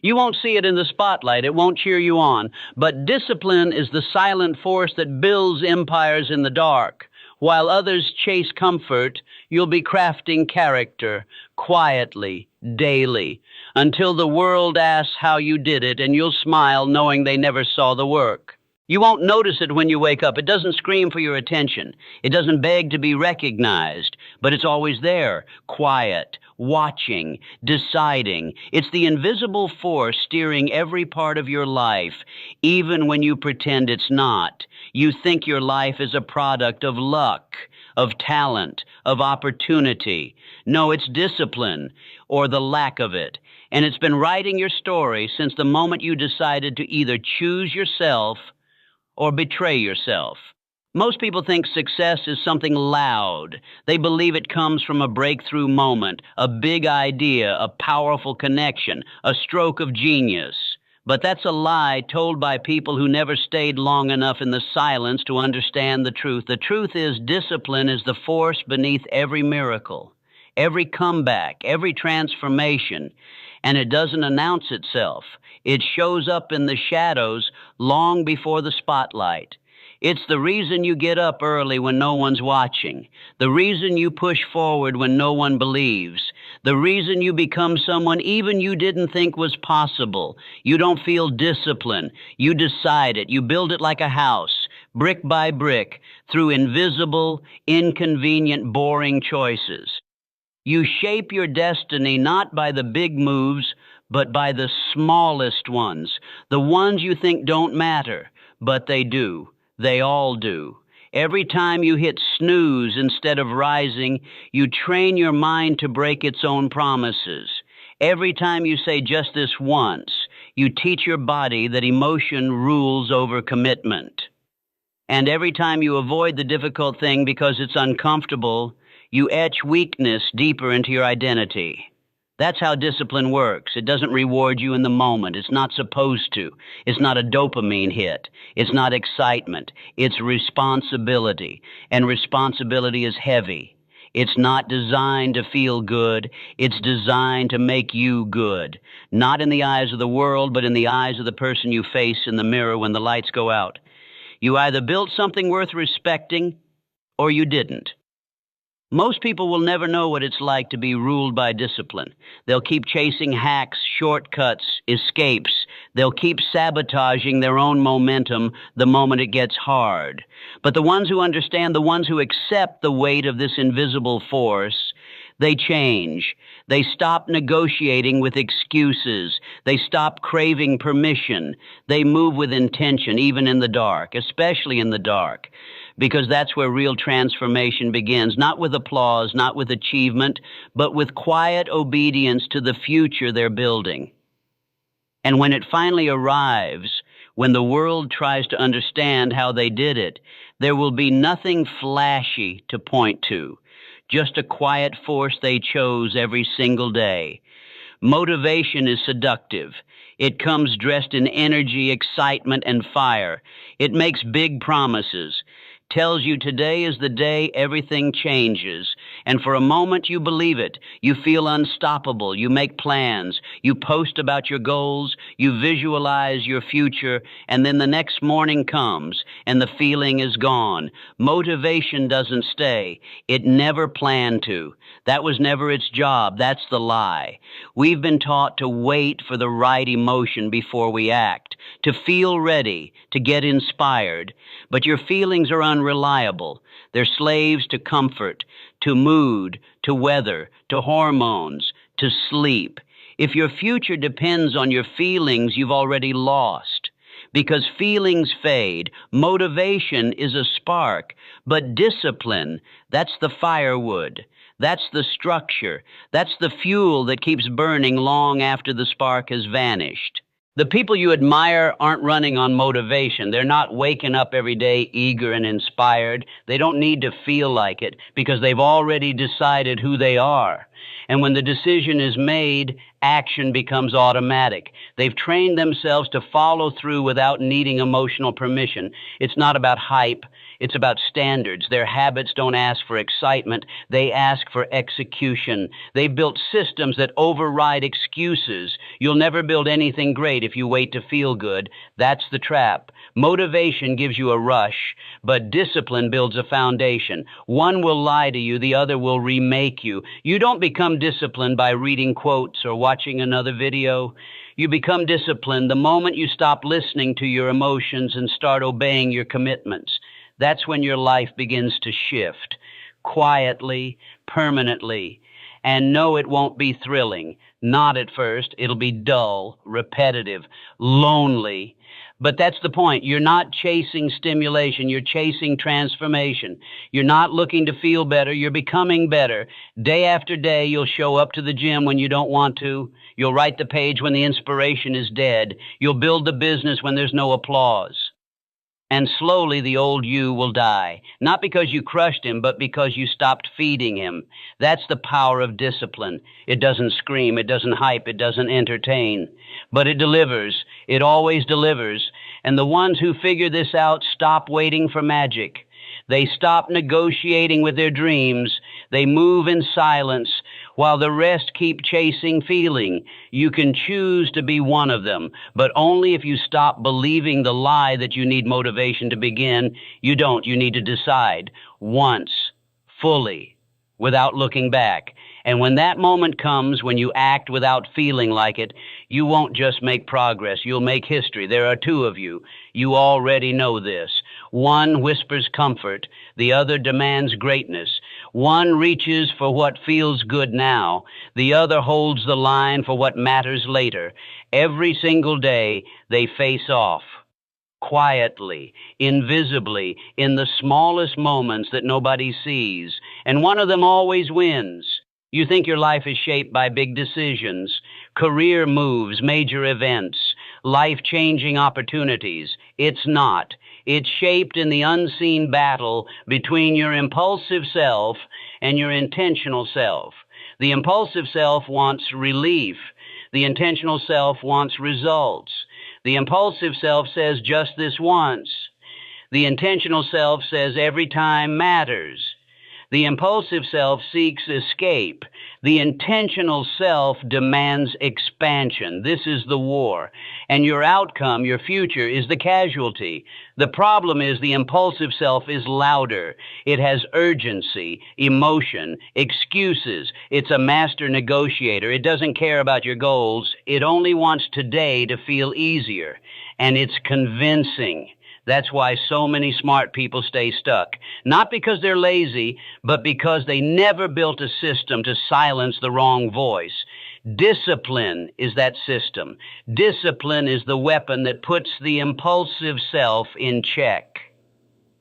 You won't see it in the spotlight. It won't cheer you on. But discipline is the silent force that builds empires in the dark. While others chase comfort, you'll be crafting character quietly, daily, until the world asks how you did it, and you'll smile knowing they never saw the work. You won't notice it when you wake up. It doesn't scream for your attention. It doesn't beg to be recognized, but it's always there, quiet, watching, deciding. It's the invisible force steering every part of your life, even when you pretend it's not. You think your life is a product of luck, of talent, of opportunity. No, it's discipline, or the lack of it. And it's been writing your story since the moment you decided to either choose yourself or betray yourself. Most people think success is something loud. They believe it comes from a breakthrough moment, a big idea, a powerful connection, a stroke of genius. But that's a lie told by people who never stayed long enough in the silence to understand the truth. The truth is, discipline is the force beneath every miracle, every comeback, every transformation. And it doesn't announce itself. It shows up in the shadows long before the spotlight. It's the reason you get up early when no one's watching, the reason you push forward when no one believes, the reason you become someone even you didn't think was possible. You don't feel discipline. You decide it. You build it like a house, brick by brick, through invisible, inconvenient, boring choices. You shape your destiny not by the big moves, but by the smallest ones, the ones you think don't matter, but they do. They all do. Every time you hit snooze instead of rising, you train your mind to break its own promises. Every time you say just this once, you teach your body that emotion rules over commitment. And every time you avoid the difficult thing because it's uncomfortable, you etch weakness deeper into your identity. That's how discipline works. It doesn't reward you in the moment. It's not supposed to. It's not a dopamine hit. It's not excitement. It's responsibility. And responsibility is heavy. It's not designed to feel good. It's designed to make you good. Not in the eyes of the world, but in the eyes of the person you face in the mirror when the lights go out. You either built something worth respecting, or you didn't. Most people will never know what it's like to be ruled by discipline. They'll keep chasing hacks, shortcuts, escapes. They'll keep sabotaging their own momentum the moment it gets hard. But the ones who understand, the ones who accept the weight of this invisible force, they change. They stop negotiating with excuses. They stop craving permission. They move with intention, even in the dark, especially in the dark. Because that's where real transformation begins, not with applause, not with achievement, but with quiet obedience to the future they're building. And when it finally arrives, when the world tries to understand how they did it, there will be nothing flashy to point to, just a quiet force they chose every single day. Motivation is seductive. It comes dressed in energy, excitement, and fire. It makes big promises. Tells you today is the day everything changes. And for a moment you believe it. You feel unstoppable. You make plans. You post about your goals. You visualize your future. And then the next morning comes and the feeling is gone. Motivation doesn't stay. It never planned to. That was never its job. That's the lie. We've been taught to wait for the right emotion before we act, to feel ready, to get inspired. But your feelings are unreliable. They're slaves to comfort, to mood, to weather, to hormones, to sleep. If your future depends on your feelings, you've already lost. Because feelings fade. Motivation is a spark, but discipline, that's the firewood. That's the structure. That's the fuel that keeps burning long after the spark has vanished. The people you admire aren't running on motivation. They're not waking up every day eager and inspired. They don't need to feel like it because they've already decided who they are. And when the decision is made, action becomes automatic. They've trained themselves to follow through without needing emotional permission. It's not about hype. It's about standards. Their habits don't ask for excitement. They ask for execution. They've built systems that override excuses. You'll never build anything great if you wait to feel good. That's the trap. Motivation gives you a rush, but discipline builds a foundation. One will lie to you, the other will remake you. You don't become disciplined by reading quotes or watching another video. You become disciplined the moment you stop listening to your emotions and start obeying your commitments. That's when your life begins to shift, quietly, permanently. And no, it won't be thrilling. Not at first. It'll be dull, repetitive, lonely. But that's the point. You're not chasing stimulation. You're chasing transformation. You're not looking to feel better. You're becoming better. Day after day, you'll show up to the gym when you don't want to. You'll write the page when the inspiration is dead. You'll build the business when there's no applause. And slowly the old you will die, not because you crushed him, but because you stopped feeding him. That's the power of discipline. It doesn't scream, it doesn't hype, it doesn't entertain, but it delivers. It always delivers. And the ones who figure this out stop waiting for magic. They stop negotiating with their dreams. They move in silence while the rest keep chasing feeling. You can choose to be one of them, but only if you stop believing the lie that you need motivation to begin. You don't. You need to decide once, fully, without looking back. And when that moment comes, when you act without feeling like it, you won't just make progress, you'll make history. There are two of you. You already know this. One whispers comfort, the other demands greatness. One reaches for what feels good now, the other holds the line for what matters later. Every single day, they face off. Quietly, invisibly, in the smallest moments that nobody sees. And one of them always wins. You think your life is shaped by big decisions, career moves, major events, life-changing opportunities. It's not. It's shaped in the unseen battle between your impulsive self and your intentional self. The impulsive self wants relief. The intentional self wants results. The impulsive self says just this once. The intentional self says every time matters. The impulsive self seeks escape. The intentional self demands expansion. This is the war. And your outcome, your future, is the casualty. The problem is the impulsive self is louder. It has urgency, emotion, excuses. It's a master negotiator. It doesn't care about your goals. It only wants today to feel easier. And it's convincing. That's why so many smart people stay stuck. Not because they're lazy, but because they never built a system to silence the wrong voice. Discipline is that system. Discipline is the weapon that puts the impulsive self in check.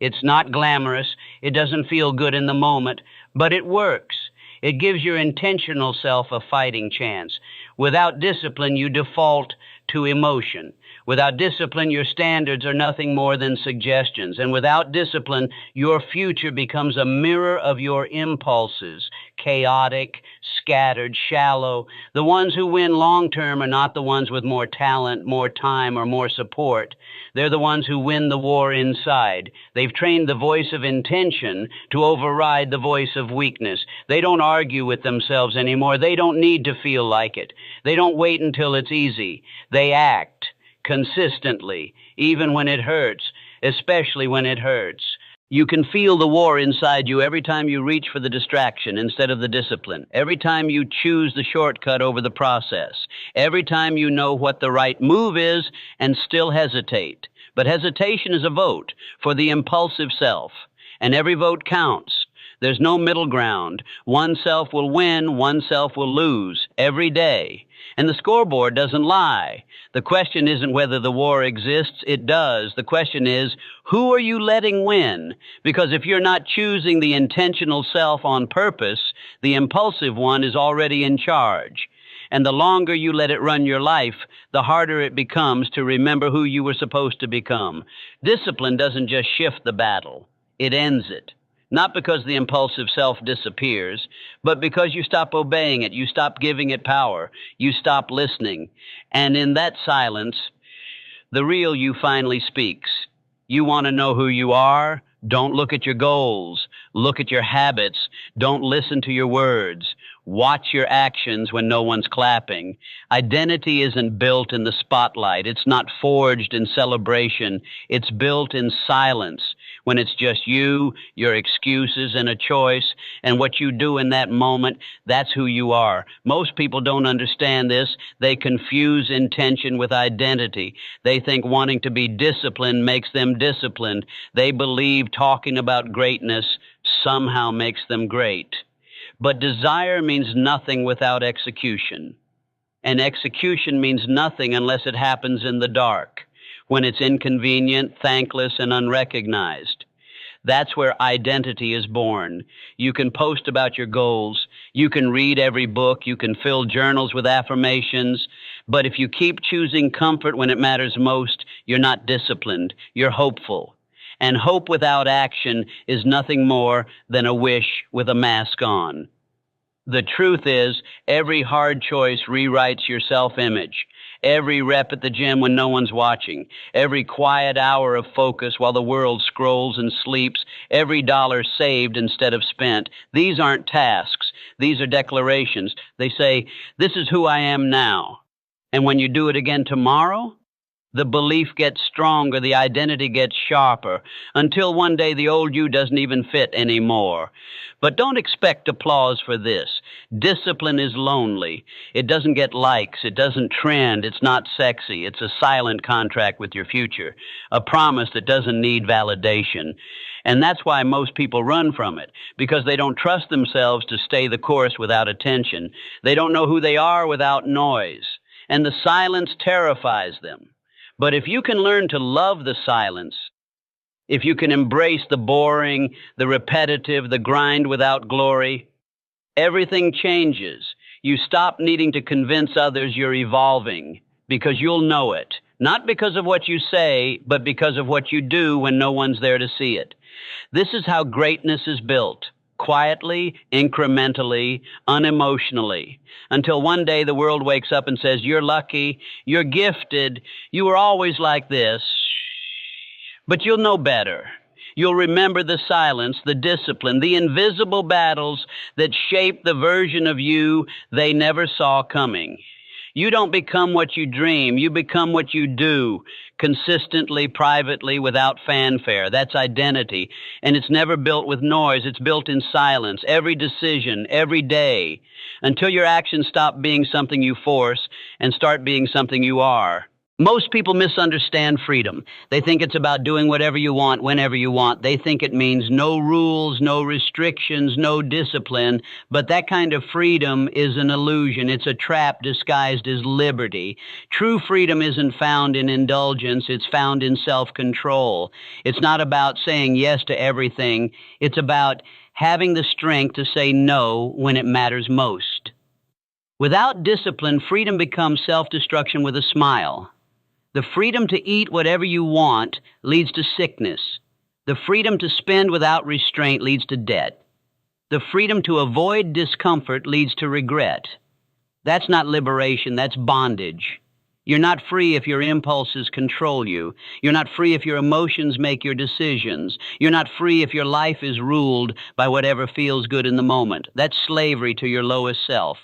It's not glamorous. It doesn't feel good in the moment, but it works. It gives your intentional self a fighting chance. Without discipline, you default to emotion. Without discipline, your standards are nothing more than suggestions. And without discipline, your future becomes a mirror of your impulses. Chaotic, scattered, shallow. The ones who win long-term are not the ones with more talent, more time, or more support. They're the ones who win the war inside. They've trained the voice of intention to override the voice of weakness. They don't argue with themselves anymore. They don't need to feel like it. They don't wait until it's easy. They act consistently, even when it hurts, especially when it hurts. You can feel the war inside you every time you reach for the distraction instead of the discipline, every time you choose the shortcut over the process, every time you know what the right move is and still hesitate. But hesitation is a vote for the impulsive self, and every vote counts. There's no middle ground. One self will win, one self will lose every day. And the scoreboard doesn't lie. The question isn't whether the war exists. It does. The question is, who are you letting win? Because if you're not choosing the intentional self on purpose, the impulsive one is already in charge. And the longer you let it run your life, the harder it becomes to remember who you were supposed to become. Discipline doesn't just shift the battle. It ends it. Not because the impulsive self disappears, but because you stop obeying it, you stop giving it power, you stop listening. And in that silence, the real you finally speaks. You want to know who you are? Don't look at your goals. Look at your habits. Don't listen to your words. Watch your actions when no one's clapping. Identity isn't built in the spotlight. It's not forged in celebration. It's built in silence, when it's just you, your excuses, and a choice, and what you do in that moment, that's who you are. Most people don't understand this. They confuse intention with identity. They think wanting to be disciplined makes them disciplined. They believe talking about greatness somehow makes them great. But desire means nothing without execution. And execution means nothing unless it happens in the dark, when it's inconvenient, thankless, and unrecognized. That's where identity is born. You can post about your goals. You can read every book. You can fill journals with affirmations. But if you keep choosing comfort when it matters most, you're not disciplined. You're hopeful. And hope without action is nothing more than a wish with a mask on. The truth is, every hard choice rewrites your self-image. Every rep at the gym when no one's watching. Every quiet hour of focus while the world scrolls and sleeps. Every dollar saved instead of spent. These aren't tasks. These are declarations. They say, this is who I am now. And when you do it again tomorrow, the belief gets stronger, the identity gets sharper, until one day the old you doesn't even fit anymore. But don't expect applause for this. Discipline is lonely. It doesn't get likes. It doesn't trend. It's not sexy. It's a silent contract with your future, a promise that doesn't need validation. And that's why most people run from it, because they don't trust themselves to stay the course without attention. They don't know who they are without noise, and the silence terrifies them. But if you can learn to love the silence, if you can embrace the boring, the repetitive, the grind without glory, everything changes. You stop needing to convince others you're evolving, because you'll know it. Not because of what you say, but because of what you do when no one's there to see it. This is how greatness is built. Quietly, incrementally, unemotionally, until one day the world wakes up and says, you're lucky, you're gifted, you were always like this. But you'll know better. You'll remember the silence, the discipline, the invisible battles that shape the version of you they never saw coming. You don't become what you dream. You become what you do, consistently, privately, without fanfare. That's identity. And it's never built with noise. It's built in silence, every decision, every day, until your actions stop being something you force and start being something you are. Most people misunderstand freedom. They think it's about doing whatever you want, whenever you want. They think it means no rules, no restrictions, no discipline. But that kind of freedom is an illusion. It's a trap disguised as liberty. True freedom isn't found in indulgence. It's found in self-control. It's not about saying yes to everything. It's about having the strength to say no when it matters most. Without discipline, freedom becomes self-destruction with a smile. The freedom to eat whatever you want leads to sickness. The freedom to spend without restraint leads to debt. The freedom to avoid discomfort leads to regret. That's not liberation, that's bondage. You're not free if your impulses control you. You're not free if your emotions make your decisions. You're not free if your life is ruled by whatever feels good in the moment. That's slavery to your lowest self.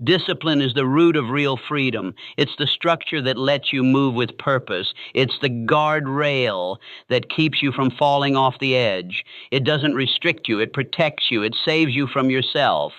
Discipline is the root of real freedom. It's the structure that lets you move with purpose. It's the guardrail that keeps you from falling off the edge. It doesn't restrict you. It protects you. It saves you from yourself.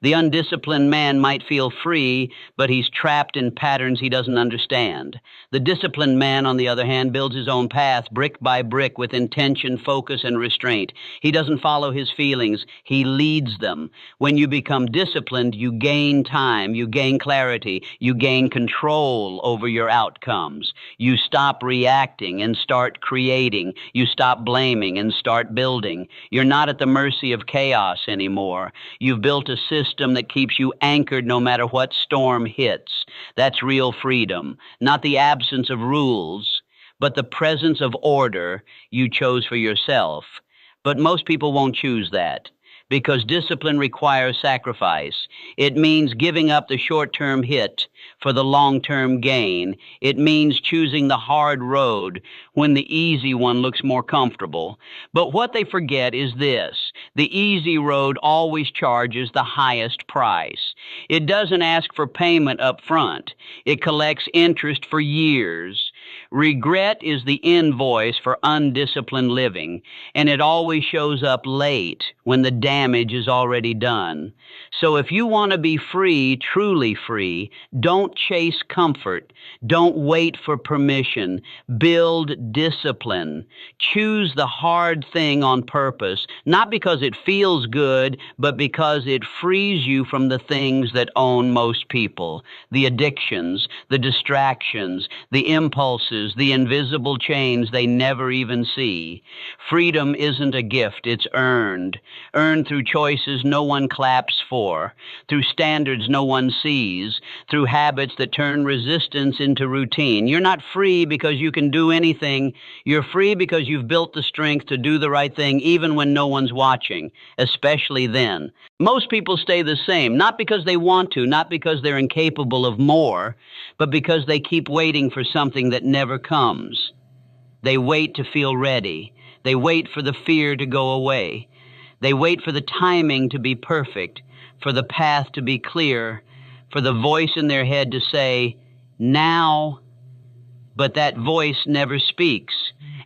The undisciplined man might feel free, but he's trapped in patterns he doesn't understand. The disciplined man, on the other hand, builds his own path brick by brick with intention, focus, and restraint. He doesn't follow his feelings. He leads them. When you become disciplined, you gain time, you gain clarity, you gain control over your outcomes. You stop reacting and start creating. You stop blaming and start building. You're not at the mercy of chaos anymore. You've built a system that keeps you anchored no matter what storm hits. That's real freedom, not the absence of rules, but the presence of order you chose for yourself. But most people won't choose that, because discipline requires sacrifice. It means giving up the short-term hit for the long-term gain. It means choosing the hard road when the easy one looks more comfortable. But what they forget is this: the easy road always charges the highest price. It doesn't ask for payment up front. It collects interest for years. Regret is the invoice for undisciplined living, and it always shows up late when the damage is already done. So if you want to be free, truly free, don't chase comfort. Don't wait for permission. Build discipline. Choose the hard thing on purpose, not because it feels good, but because it frees you from the things that own most people: the addictions, the distractions, the impulses, the invisible chains they never even see. Freedom isn't a gift, it's earned. Earned through choices no one claps for, through standards no one sees, through habits that turn resistance into routine. You're not free because you can do anything. You're free because you've built the strength to do the right thing even when no one's watching, especially then. Most people stay the same, not because they want to, not because they're incapable of more, but because they keep waiting for something that never comes. They wait to feel ready. They wait for the fear to go away. They wait for the timing to be perfect, for the path to be clear, for the voice in their head to say, "Now," but that voice never speaks.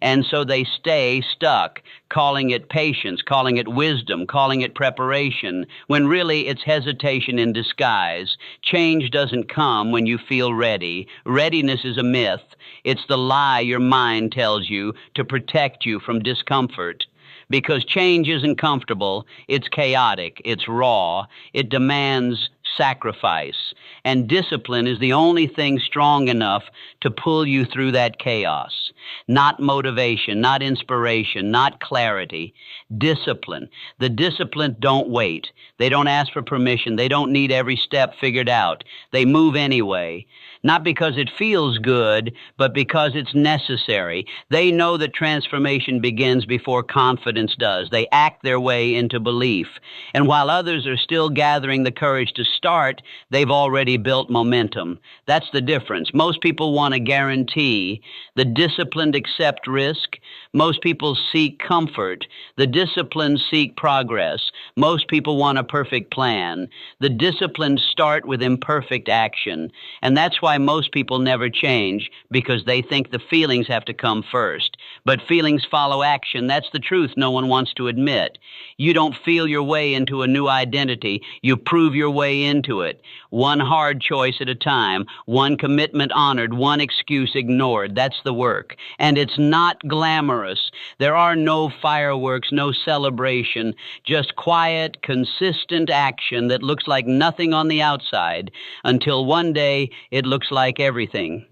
And so they stay stuck, calling it patience, calling it wisdom, calling it preparation, when really it's hesitation in disguise. Change doesn't come when you feel ready. Readiness is a myth. It's the lie your mind tells you to protect you from discomfort. Because change isn't comfortable, it's chaotic, it's raw, it demands sacrifice. And discipline is the only thing strong enough to pull you through that chaos. Not motivation, not inspiration, not clarity. Discipline. The disciplined don't wait. They don't ask for permission. They don't need every step figured out. They move anyway. Not because it feels good, but because it's necessary. They know that transformation begins before confidence does. They act their way into belief. And while others are still gathering the courage to start, they've already built momentum. That's the difference. Most people want a guarantee. The disciplined accept risk. Most people seek comfort. The disciplined seek progress. Most people want a perfect plan. The disciplined start with imperfect action. And that's why most people never change, because they think the feelings have to come first. But feelings follow action. That's the truth no one wants to admit. You don't feel your way into a new identity. You prove your way into it. One hard choice at a time, one commitment honored, one excuse ignored. That's the work. And it's not glamorous. There are no fireworks, no celebration, just quiet, consistent action that looks like nothing on the outside until one day it looks like everything.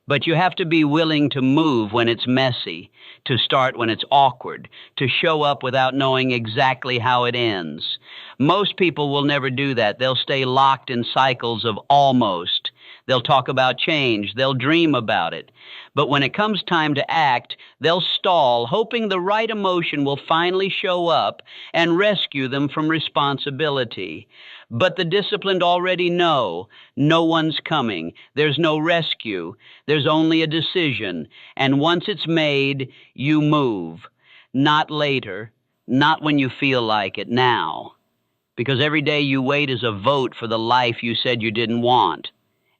But you have to be willing to move when it's messy, to start when it's awkward, to show up without knowing exactly how it ends. Most people will never do that. They'll stay locked in cycles of almost. They'll talk about change. They'll dream about it. But when it comes time to act, they'll stall, hoping the right emotion will finally show up and rescue them from responsibility. But the disciplined already know no one's coming. There's no rescue. There's only a decision. And once it's made, you move. Not later. Not when you feel like it, now. Because every day you wait is a vote for the life you said you didn't want.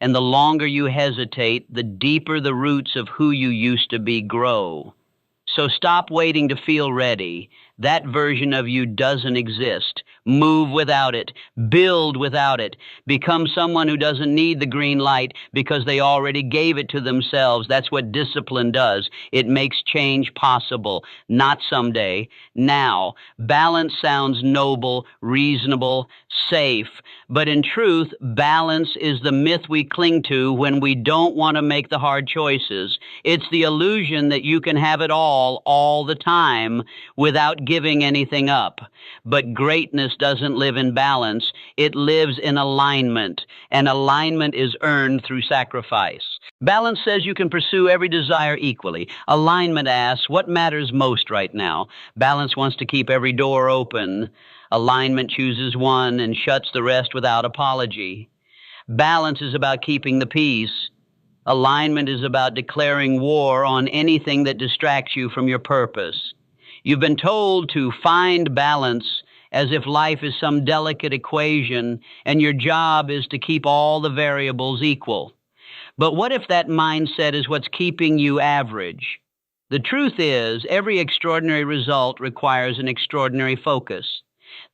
And the longer you hesitate, the deeper the roots of who you used to be grow. So stop waiting to feel ready. That version of you doesn't exist. Move without it. Build without it. Become someone who doesn't need the green light because they already gave it to themselves. That's what discipline does. It makes change possible. Not someday. Now. Balance sounds noble, reasonable, safe. But in truth, balance is the myth we cling to when we don't want to make the hard choices. It's the illusion that you can have it all the time, without giving anything up. But greatness doesn't live in balance. It lives in alignment. And alignment is earned through sacrifice. Balance says you can pursue every desire equally. Alignment asks, what matters most right now? Balance wants to keep every door open. Alignment chooses one and shuts the rest without apology. Balance is about keeping the peace. Alignment is about declaring war on anything that distracts you from your purpose. You've been told to find balance as if life is some delicate equation and your job is to keep all the variables equal. But what if that mindset is what's keeping you average? The truth is, every extraordinary result requires an extraordinary focus.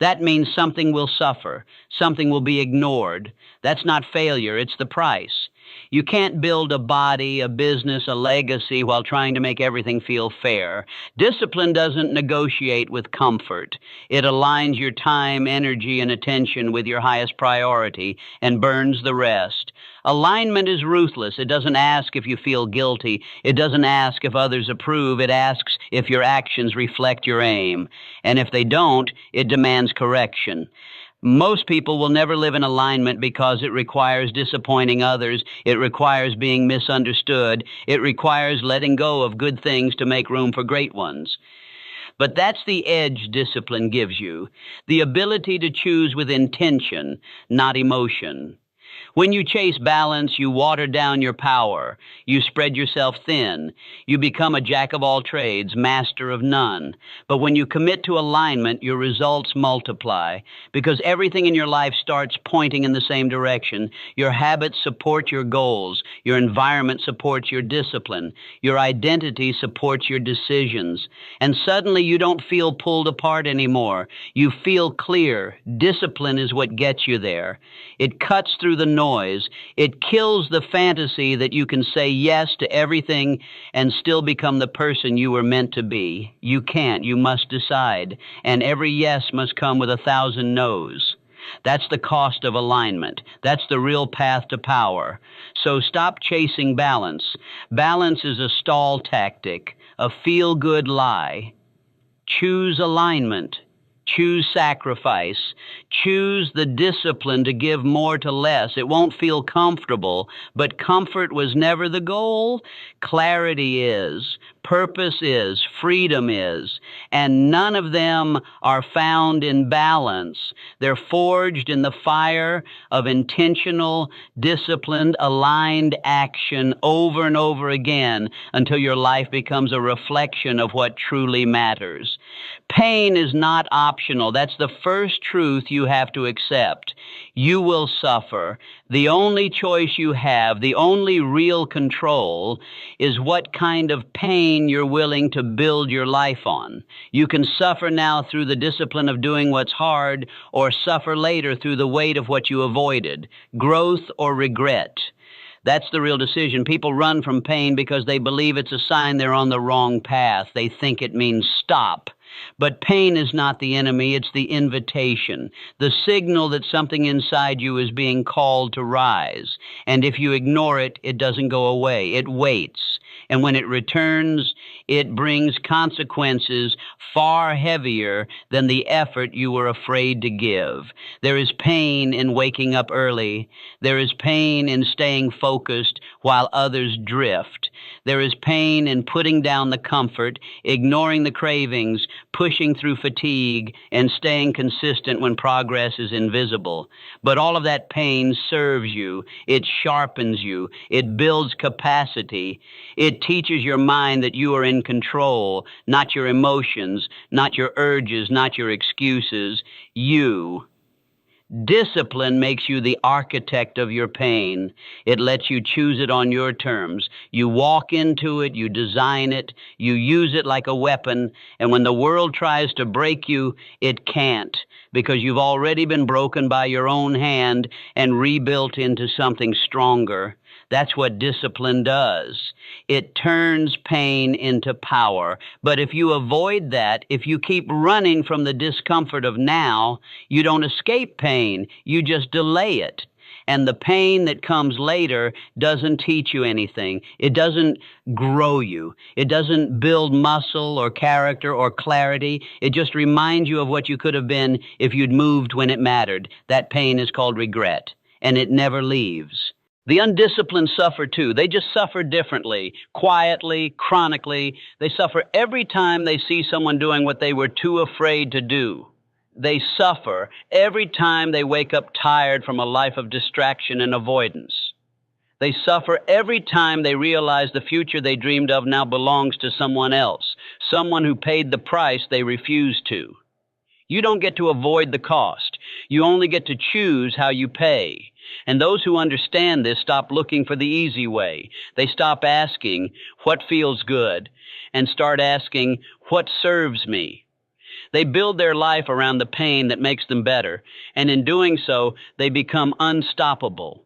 That means something will suffer, something will be ignored. That's not failure, it's the price. You can't build a body, a business, a legacy while trying to make everything feel fair. Discipline doesn't negotiate with comfort. It aligns your time, energy, and attention with your highest priority and burns the rest. Alignment is ruthless. It doesn't ask if you feel guilty. It doesn't ask if others approve. It asks if your actions reflect your aim. And if they don't, it demands correction. Most people will never live in alignment because it requires disappointing others. It requires being misunderstood. It requires letting go of good things to make room for great ones. But that's the edge discipline gives you, the ability to choose with intention, not emotion. When you chase balance, you water down your power. You spread yourself thin. You become a jack of all trades, master of none. But when you commit to alignment, your results multiply because everything in your life starts pointing in the same direction. Your habits support your goals. Your environment supports your discipline. Your identity supports your decisions. And suddenly you don't feel pulled apart anymore. You feel clear. Discipline is what gets you there. It cuts through the noise. It kills the fantasy that you can say yes to everything and still become the person you were meant to be. You can't. You must decide. And every yes must come with 1,000 no's. That's the cost of alignment. That's the real path to power. So stop chasing balance. Balance is a stall tactic, a feel-good lie. Choose alignment. Choose sacrifice. Choose the discipline to give more to less. It won't feel comfortable, but comfort was never the goal. Clarity is. Purpose is. Freedom is. And none of them are found in balance. They're forged in the fire of intentional, disciplined, aligned action over and over again until your life becomes a reflection of what truly matters. Pain is not optional. That's the first truth you have to accept. You will suffer. The only choice you have, the only real control, is what kind of pain you're willing to build your life on. You can suffer now through the discipline of doing what's hard, or suffer later through the weight of what you avoided, growth or regret. That's the real decision. People run from pain because they believe it's a sign they're on the wrong path. They think it means stop. But pain is not the enemy, it's the invitation, the signal that something inside you is being called to rise. And if you ignore it, it doesn't go away. It waits. And when it returns, it brings consequences far heavier than the effort you were afraid to give. There is pain in waking up early. There is pain in staying focused while others drift. There is pain in putting down the comfort, ignoring the cravings, pushing through fatigue, and staying consistent when progress is invisible. But all of that pain serves you. It sharpens you. It builds capacity. It teaches your mind that you are in control, not your emotions, not your urges, not your excuses. You. Discipline makes you the architect of your pain. It lets you choose it on your terms. You walk into it, you design it, you use it like a weapon, and when the world tries to break you, it can't, because you've already been broken by your own hand and rebuilt into something stronger. That's what discipline does. It turns pain into power. But if you avoid that, if you keep running from the discomfort of now, you don't escape pain. You just delay it. And the pain that comes later doesn't teach you anything. It doesn't grow you. It doesn't build muscle or character or clarity. It just reminds you of what you could have been if you'd moved when it mattered. That pain is called regret, and it never leaves. The undisciplined suffer too. They just suffer differently, quietly, chronically. They suffer every time they see someone doing what they were too afraid to do. They suffer every time they wake up tired from a life of distraction and avoidance. They suffer every time they realize the future they dreamed of now belongs to someone else, someone who paid the price they refused to. You don't get to avoid the cost. You only get to choose how you pay. And those who understand this stop looking for the easy way. They stop asking, what feels good? And start asking, what serves me? They build their life around the pain that makes them better. And in doing so, they become unstoppable.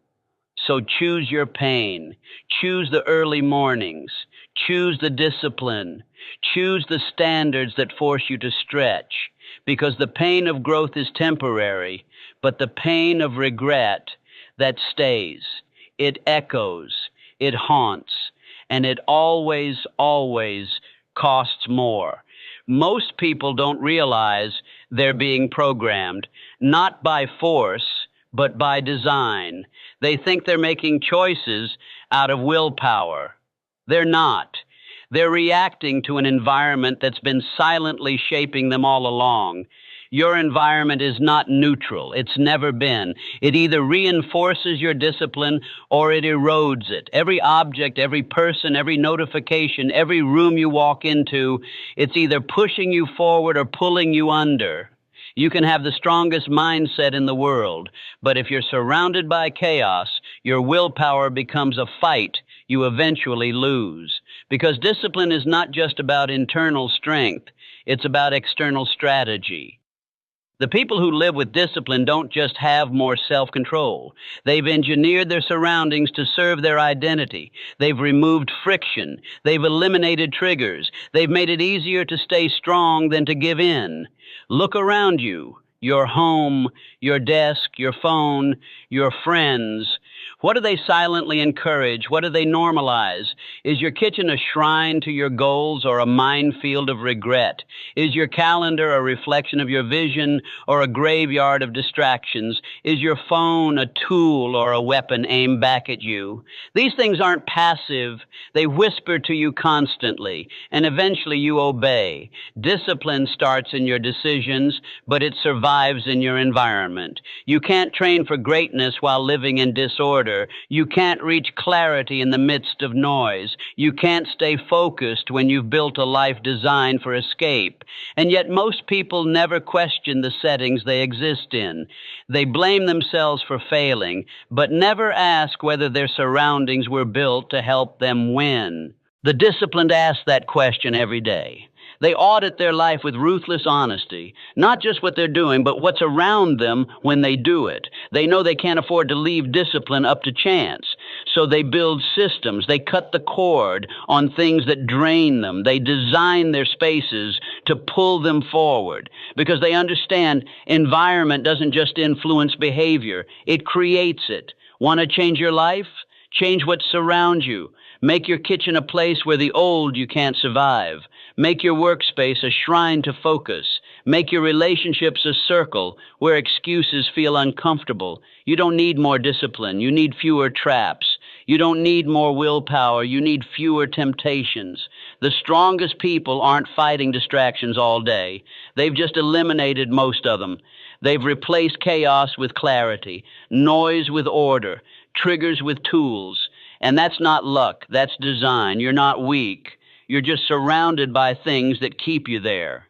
So choose your pain. Choose the early mornings. Choose the discipline. Choose the standards that force you to stretch. Because the pain of growth is temporary, but the pain of regret, that stays. It echoes, it haunts, and it always, always costs more. Most people don't realize they're being programmed, not by force, but by design. They think they're making choices out of willpower. They're not. They're reacting to an environment that's been silently shaping them all along. Your environment is not neutral. It's never been. It either reinforces your discipline or it erodes it. Every object, every person, every notification, every room you walk into, it's either pushing you forward or pulling you under. You can have the strongest mindset in the world, but if you're surrounded by chaos, your willpower becomes a fight you eventually lose. Because discipline is not just about internal strength, it's about external strategy. The people who live with discipline don't just have more self-control. They've engineered their surroundings to serve their identity. They've removed friction. They've eliminated triggers. They've made it easier to stay strong than to give in. Look around you. Your home, your desk, your phone, your friends. What do they silently encourage? What do they normalize? Is your kitchen a shrine to your goals or a minefield of regret? Is your calendar a reflection of your vision or a graveyard of distractions? Is your phone a tool or a weapon aimed back at you? These things aren't passive. They whisper to you constantly, and eventually you obey. Discipline starts in your decisions, but it survives in your environment. You can't train for greatness while living in disorder. You can't reach clarity in the midst of noise. You can't stay focused when you've built a life designed for escape. And yet most people never question the settings they exist in. They blame themselves for failing, but never ask whether their surroundings were built to help them win. The disciplined ask that question every day. They audit their life with ruthless honesty, not just what they're doing, but what's around them when they do it. They know they can't afford to leave discipline up to chance, so they build systems. They cut the cord on things that drain them. They design their spaces to pull them forward because they understand environment doesn't just influence behavior, it creates it. Want to change your life? Change what surrounds you. Make your kitchen a place where the old you can't survive. Make your workspace a shrine to focus. Make your relationships a circle where excuses feel uncomfortable. You don't need more discipline. You need fewer traps. You don't need more willpower. You need fewer temptations. The strongest people aren't fighting distractions all day. They've just eliminated most of them. They've replaced chaos with clarity, noise with order, triggers with tools. And that's not luck, that's design. You're not weak. You're just surrounded by things that keep you there.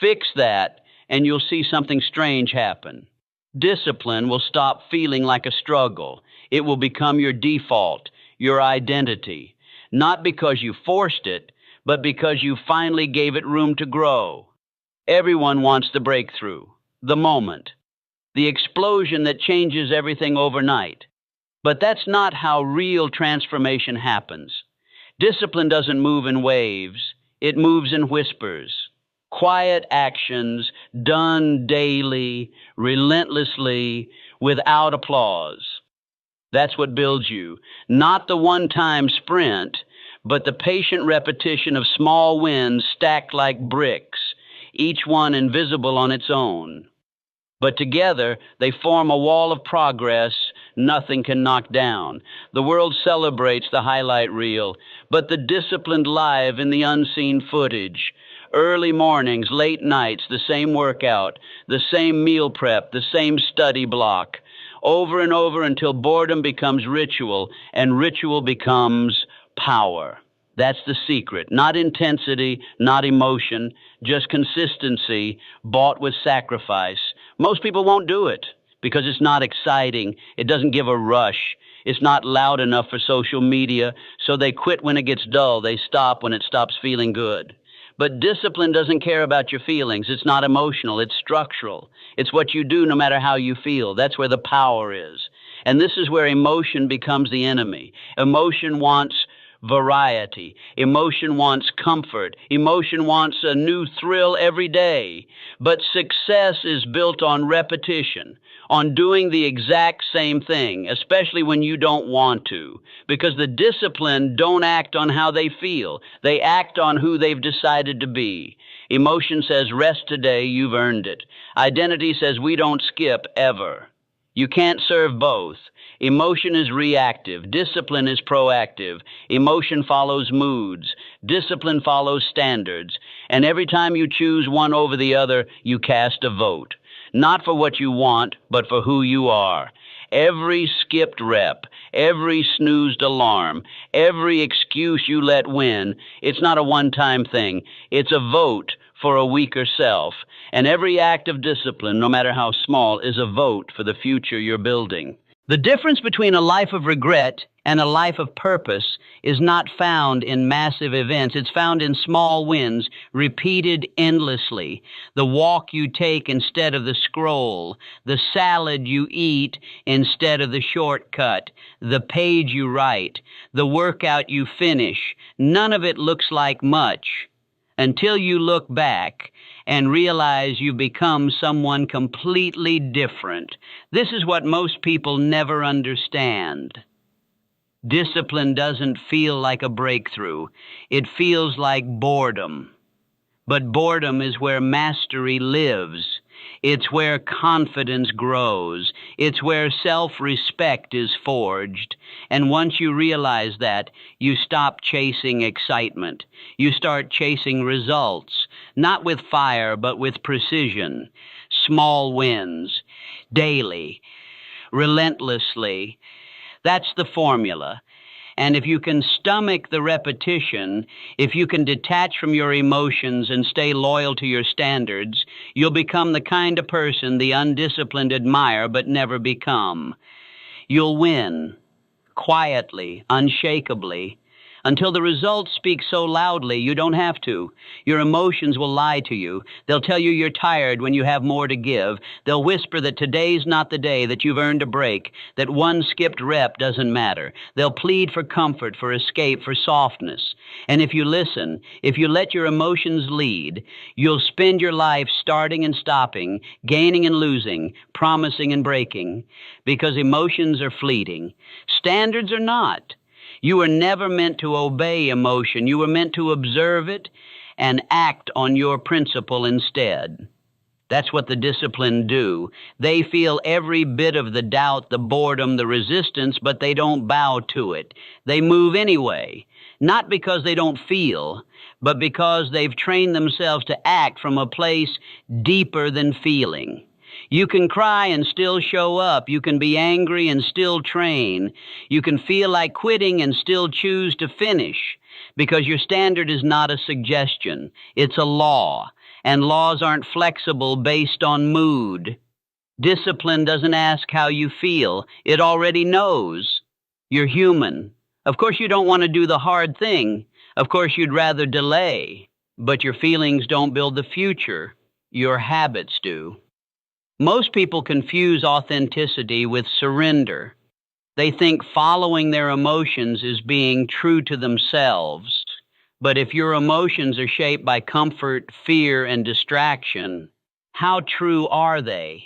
Fix that, and you'll see something strange happen. Discipline will stop feeling like a struggle. It will become your default, your identity. Not because you forced it, but because you finally gave it room to grow. Everyone wants the breakthrough, the moment, the explosion that changes everything overnight. But that's not how real transformation happens. Discipline doesn't move in waves. It moves in whispers. Quiet actions done daily, relentlessly, without applause. That's what builds you. Not the one-time sprint, but the patient repetition of small wins stacked like bricks, each one invisible on its own. But together, they form a wall of progress nothing can knock down. The world celebrates the highlight reel, but the disciplined live in the unseen footage. Early mornings, late nights, the same workout, the same meal prep, the same study block. Over and over until boredom becomes ritual, and ritual becomes power. That's the secret. Not intensity, not emotion, just consistency bought with sacrifice. Most people won't do it because it's not exciting. It doesn't give a rush. It's not loud enough for social media, so they quit when it gets dull. They stop when it stops feeling good. But discipline doesn't care about your feelings. It's not emotional. It's structural. It's what you do no matter how you feel. That's where the power is. And this is where emotion becomes the enemy. Emotion wants variety. Emotion wants comfort. Emotion wants a new thrill every day. But success is built on repetition, on doing the exact same thing, especially when you don't want to, because the disciplined don't act on how they feel. They act on who they've decided to be. Emotion says, rest today, you've earned it. Identity says, we don't skip ever. You can't serve both. Emotion is reactive. Discipline is proactive. Emotion follows moods. Discipline follows standards. And every time you choose one over the other, you cast a vote. Not for what you want, but for who you are. Every skipped rep, every snoozed alarm, every excuse you let win, it's not a one-time thing. It's a vote for a weaker self. And every act of discipline, no matter how small, is a vote for the future you're building. The difference between a life of regret and a life of purpose is not found in massive events. It's found in small wins, repeated endlessly. The walk you take instead of the scroll, the salad you eat instead of the shortcut, the page you write, the workout you finish. None of it looks like much until you look back and realize you become someone completely different. This is what most people never understand. Discipline doesn't feel like a breakthrough. It feels like boredom. But boredom is where mastery lives. It's where confidence grows. It's where self-respect is forged. And once you realize that, you stop chasing excitement. You start chasing results, not with fire, but with precision. Small wins, daily, relentlessly. That's the formula. And if you can stomach the repetition, if you can detach from your emotions and stay loyal to your standards, you'll become the kind of person the undisciplined admire but never become. You'll win, quietly, unshakably, until the results speak so loudly you don't have to. Your emotions will lie to you. They'll tell you you're tired when you have more to give. They'll whisper that today's not the day, that you've earned a break, that one skipped rep doesn't matter. They'll plead for comfort, for escape, for softness. And if you listen, if you let your emotions lead, you'll spend your life starting and stopping, gaining and losing, promising and breaking, because emotions are fleeting. Standards are not. You were never meant to obey emotion. You were meant to observe it and act on your principle instead. That's what the disciplined do. They feel every bit of the doubt, the boredom, the resistance, but they don't bow to it. They move anyway, not because they don't feel, but because they've trained themselves to act from a place deeper than feeling. You can cry and still show up. You can be angry and still train. You can feel like quitting and still choose to finish, because your standard is not a suggestion. It's a law, and laws aren't flexible based on mood. Discipline doesn't ask how you feel. It already knows. You're human. Of course you don't want to do the hard thing. Of course you'd rather delay. But your feelings don't build the future. Your habits do. Most people confuse authenticity with surrender. They think following their emotions is being true to themselves. But if your emotions are shaped by comfort, fear, and distraction, how true are they?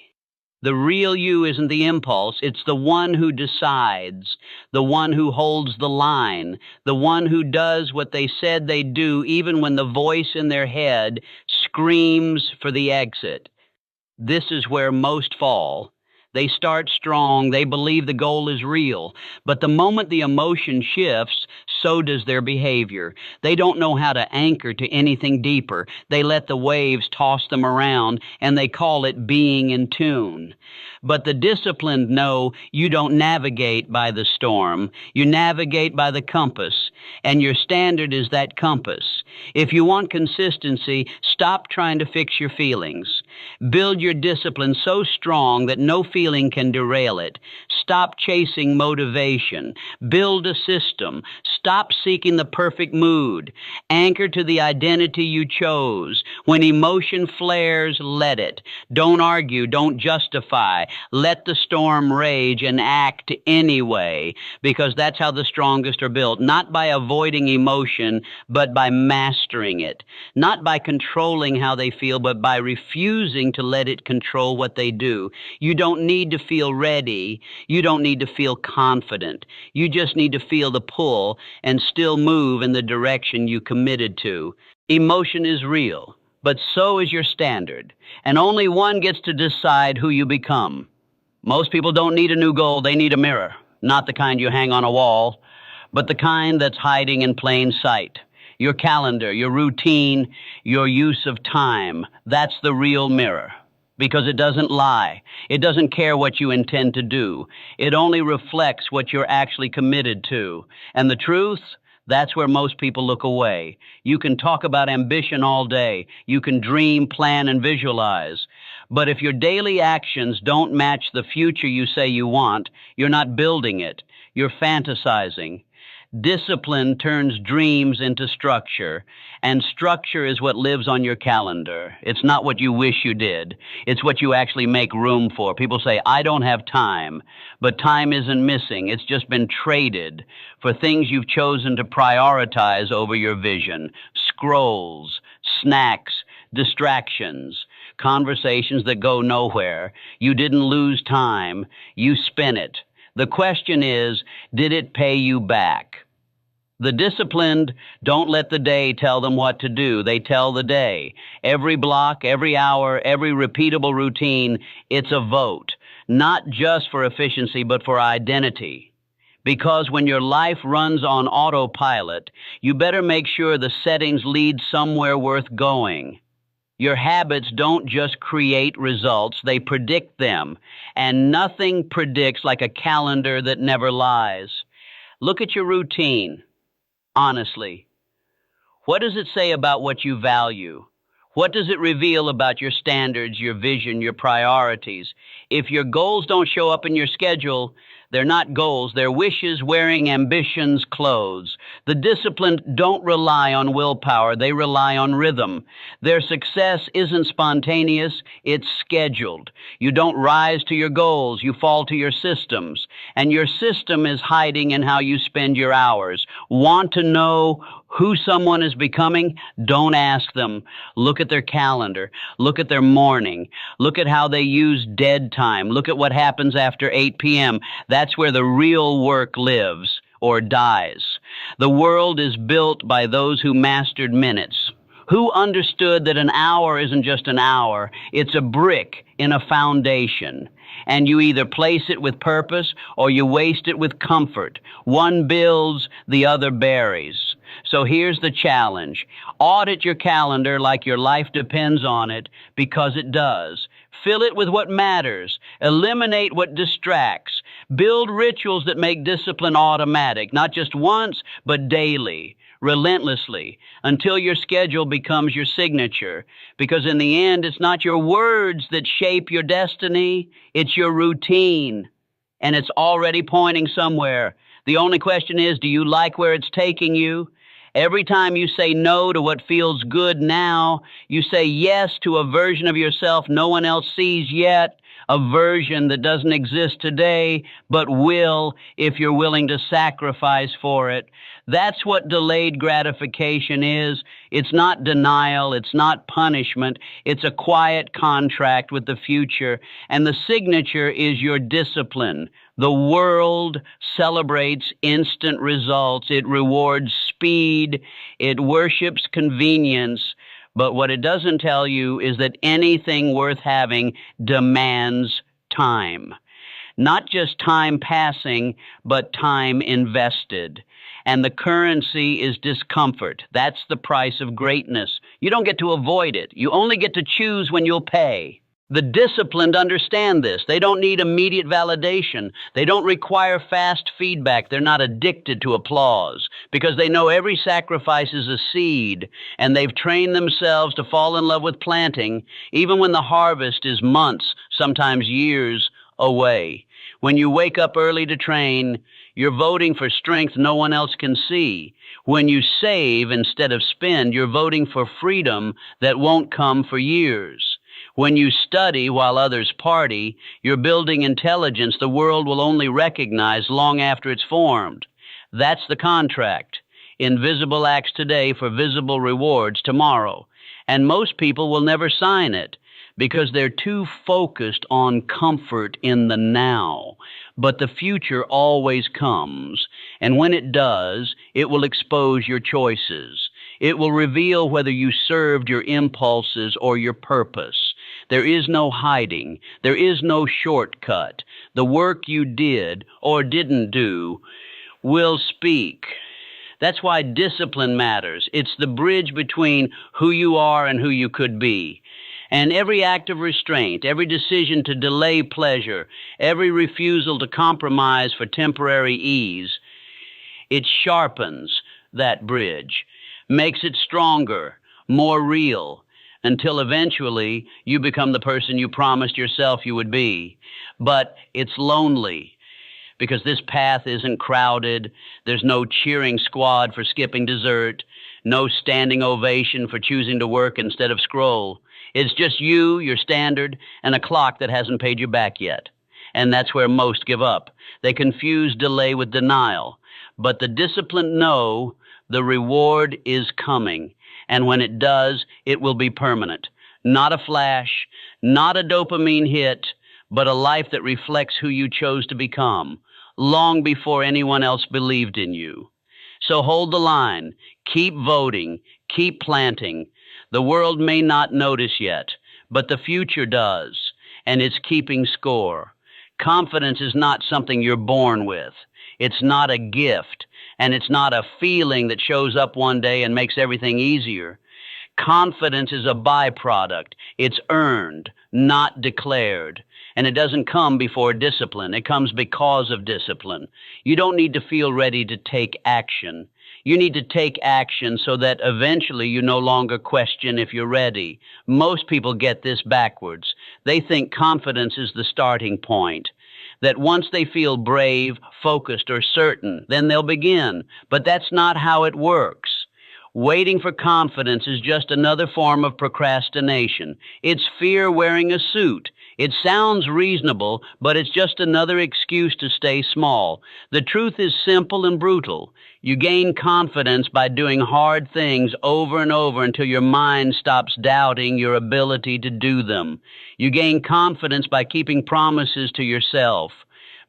The real you isn't the impulse. It's the one who decides, the one who holds the line, the one who does what they said they'd do even when the voice in their head screams for the exit. This is where most fall. They start strong. They believe the goal is real. But the moment the emotion shifts, so does their behavior. They don't know how to anchor to anything deeper. They let the waves toss them around, and they call it being in tune. But the disciplined know you don't navigate by the storm. You navigate by the compass, and your standard is that compass. If you want consistency, stop trying to fix your feelings. Build your discipline so strong that no feeling can derail it. Stop chasing motivation. Build a system. Stop seeking the perfect mood. Anchor to the identity you chose. When emotion flares, let it. Don't argue. Don't justify. Let the storm rage and act anyway, because that's how the strongest are built. Not by avoiding emotion, but by mastering it. Not by controlling how they feel, but by refusing to let it control what they do. You don't need to feel ready. You don't need to feel confident. You just need to feel the pull and still move in the direction you committed to. Emotion is real, but so is your standard, and only one gets to decide who you become. Most people don't need a new goal, they need a mirror. Not the kind you hang on a wall, but the kind that's hiding in plain sight. Your calendar, your routine, your use of time, that's the real mirror. Because it doesn't lie. It doesn't care what you intend to do. It only reflects what you're actually committed to. And the truth? That's where most people look away. You can talk about ambition all day. You can dream, plan, and visualize. But if your daily actions don't match the future you say you want, you're not building it. You're fantasizing. Discipline turns dreams into structure, and structure is what lives on your calendar. It's not what you wish you did. It's what you actually make room for. People say, I don't have time, but time isn't missing. It's just been traded for things you've chosen to prioritize over your vision. Scrolls, snacks, distractions, conversations that go nowhere. You didn't lose time. You spent it. The question is, did it pay you back? The disciplined don't let the day tell them what to do. They tell the day. Every block, every hour, every repeatable routine, it's a vote. Not just for efficiency, but for identity. Because when your life runs on autopilot, you better make sure the settings lead somewhere worth going. Your habits don't just create results, they predict them. And nothing predicts like a calendar that never lies. Look at your routine. Honestly, what does it say about what you value? What does it reveal about your standards, your vision, your priorities? If your goals don't show up in your schedule, they're not goals, they're wishes wearing ambition's clothes. The disciplined don't rely on willpower, they rely on rhythm. Their success isn't spontaneous, it's scheduled. You don't rise to your goals, you fall to your systems. And your system is hiding in how you spend your hours. Want to know who someone is becoming? Don't ask them. Look at their calendar. Look at their morning. Look at how they use dead time. Look at what happens after 8 p.m. That's where the real work lives or dies. The world is built by those who mastered minutes, who understood that an hour isn't just an hour, it's a brick in a foundation. And you either place it with purpose or you waste it with comfort. One builds, the other buries. So here's the challenge. Audit your calendar like your life depends on it, because it does. Fill it with what matters. Eliminate what distracts. Build rituals that make discipline automatic, not just once, but daily, relentlessly, until your schedule becomes your signature. Because in the end, it's not your words that shape your destiny, it's your routine. And it's already pointing somewhere. The only question is, do you like where it's taking you? Every time you say no to what feels good now, you say yes to a version of yourself no one else sees yet, a version that doesn't exist today, but will if you're willing to sacrifice for it. That's what delayed gratification is. It's not denial. It's not punishment. It's a quiet contract with the future. And the signature is your discipline. The world celebrates instant results. It rewards speed. It worships convenience. But what it doesn't tell you is that anything worth having demands time. Not just time passing, but time invested. And the currency is discomfort. That's the price of greatness. You don't get to avoid it. You only get to choose when you'll pay. The disciplined understand this. They don't need immediate validation. They don't require fast feedback. They're not addicted to applause because they know every sacrifice is a seed, and they've trained themselves to fall in love with planting, even when the harvest is months, sometimes years away. When you wake up early to train, you're voting for strength no one else can see. When you save instead of spend, you're voting for freedom that won't come for years. When you study while others party, you're building intelligence the world will only recognize long after it's formed. That's the contract. Invisible acts today for visible rewards tomorrow. And most people will never sign it because they're too focused on comfort in the now. But the future always comes, and when it does, it will expose your choices. It will reveal whether you served your impulses or your purpose. There is no hiding. There is no shortcut. The work you did or didn't do will speak. That's why discipline matters. It's the bridge between who you are and who you could be. And every act of restraint, every decision to delay pleasure, every refusal to compromise for temporary ease, it sharpens that bridge, makes it stronger, more real, until eventually you become the person you promised yourself you would be. But it's lonely because this path isn't crowded. There's no cheering squad for skipping dessert, no standing ovation for choosing to work instead of scroll. It's just you, your standard, and a clock that hasn't paid you back yet. And that's where most give up. They confuse delay with denial. But the disciplined know the reward is coming. And when it does, it will be permanent. Not a flash, not a dopamine hit, but a life that reflects who you chose to become, long before anyone else believed in you. So hold the line. Keep voting. Keep planting. The world may not notice yet, but the future does, and it's keeping score. Confidence is not something you're born with. It's not a gift, and it's not a feeling that shows up one day and makes everything easier. Confidence is a byproduct. It's earned, not declared. And it doesn't come before discipline. It comes because of discipline. You don't need to feel ready to take action. You need to take action so that eventually you no longer question if you're ready. Most people get this backwards. They think confidence is the starting point, that once they feel brave, focused, or certain, then they'll begin. But that's not how it works. Waiting for confidence is just another form of procrastination. It's fear wearing a suit. It sounds reasonable, but it's just another excuse to stay small. The truth is simple and brutal. You gain confidence by doing hard things over and over until your mind stops doubting your ability to do them. You gain confidence by keeping promises to yourself,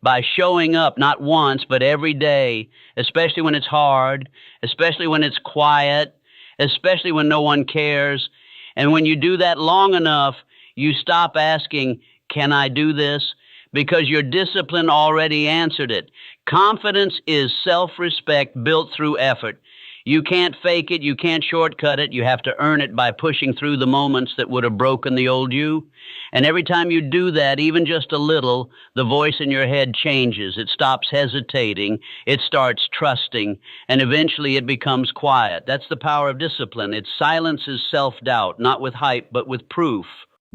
by showing up not once but every day, especially when it's hard, especially when it's quiet, especially when no one cares. And when you do that long enough, you stop asking, "Can I do this?" because your discipline already answered it. Confidence is self-respect built through effort. You can't fake it. You can't shortcut it. You have to earn it by pushing through the moments that would have broken the old you. And every time you do that, even just a little, the voice in your head changes. It stops hesitating. It starts trusting. And eventually it becomes quiet. That's the power of discipline. It silences self-doubt, not with hype, but with proof.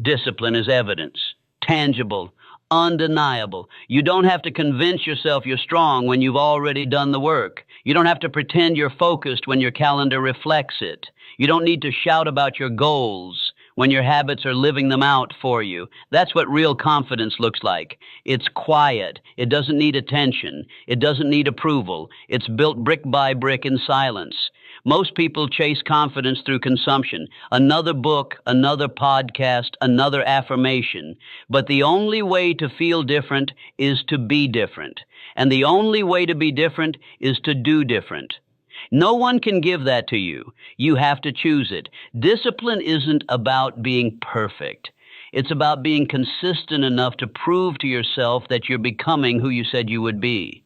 Discipline is evidence, tangible, undeniable. You don't have to convince yourself you're strong when you've already done the work. You don't have to pretend you're focused when your calendar reflects it. You don't need to shout about your goals when your habits are living them out for you. That's what real confidence looks like. It's quiet. It doesn't need attention. It doesn't need approval. It's built brick by brick in silence. Most people chase confidence through consumption. Another book, another podcast, another affirmation. But the only way to feel different is to be different. And the only way to be different is to do different. No one can give that to you. You have to choose it. Discipline isn't about being perfect. It's about being consistent enough to prove to yourself that you're becoming who you said you would be.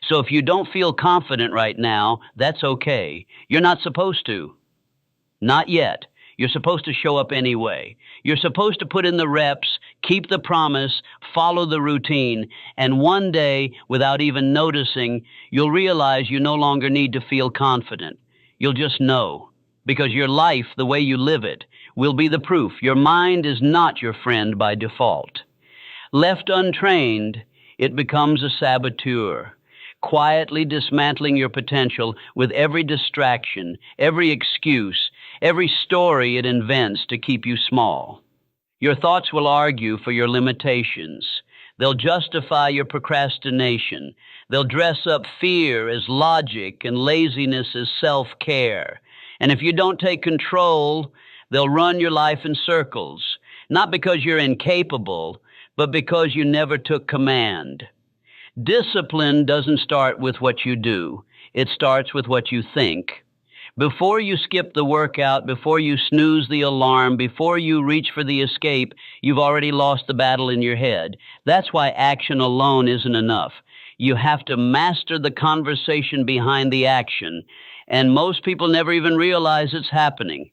So if you don't feel confident right now, that's okay. You're not supposed to. Not yet. You're supposed to show up anyway. You're supposed to put in the reps, keep the promise, follow the routine, and one day, without even noticing, you'll realize you no longer need to feel confident. You'll just know, because your life, the way you live it, will be the proof. Your mind is not your friend by default. Left untrained, it becomes a saboteur, quietly dismantling your potential with every distraction, every excuse, every story it invents to keep you small. Your thoughts will argue for your limitations. They'll justify your procrastination. They'll dress up fear as logic and laziness as self-care. And if you don't take control, they'll run your life in circles, not because you're incapable, but because you never took command. Discipline doesn't start with what you do. It starts with what you think. Before you skip the workout, before you snooze the alarm, before you reach for the escape, you've already lost the battle in your head. That's why action alone isn't enough. You have to master the conversation behind the action, and most people never even realize it's happening.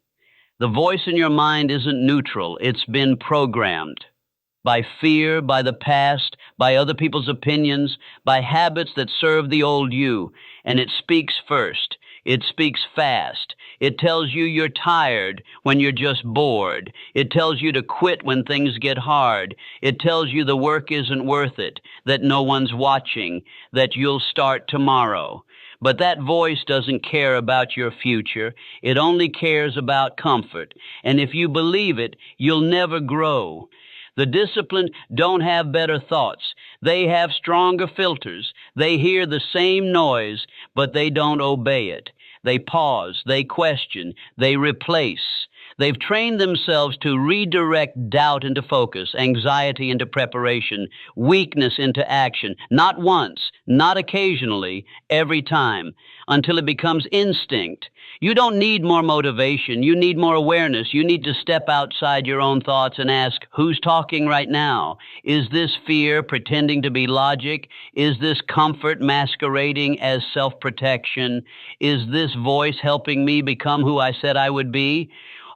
The voice in your mind isn't neutral. It's been programmed by fear, by the past, by other people's opinions, by habits that serve the old you, and it speaks first. It speaks fast. It tells you you're tired when you're just bored. It tells you to quit when things get hard. It tells you the work isn't worth it, that no one's watching, that you'll start tomorrow. But that voice doesn't care about your future. It only cares about comfort. And if you believe it, you'll never grow. The disciplined don't have better thoughts. They have stronger filters. They hear the same noise, but they don't obey it. They pause, they question, they replace. They've trained themselves to redirect doubt into focus, anxiety into preparation, weakness into action, not once, not occasionally, every time, until it becomes instinct. You don't need more motivation. You need more awareness. You need to step outside your own thoughts and ask, who's talking right now? Is this fear pretending to be logic? Is this comfort masquerading as self-protection? Is this voice helping me become who I said I would be?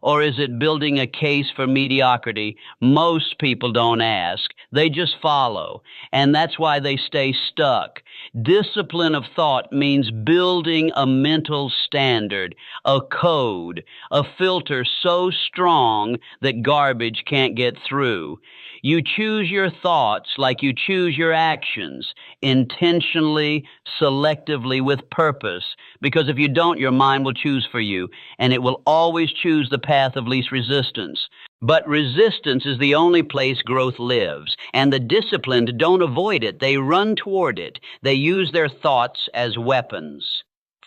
Or is it building a case for mediocrity? Most people don't ask. They just follow. And that's why they stay stuck. Discipline of thought means building a mental standard, a code, a filter so strong that garbage can't get through. You choose your thoughts like you choose your actions, intentionally, selectively, with purpose, because if you don't, your mind will choose for you, and it will always choose the path of least resistance. But resistance is the only place growth lives, and the disciplined don't avoid it. They run toward it. They use their thoughts as weapons,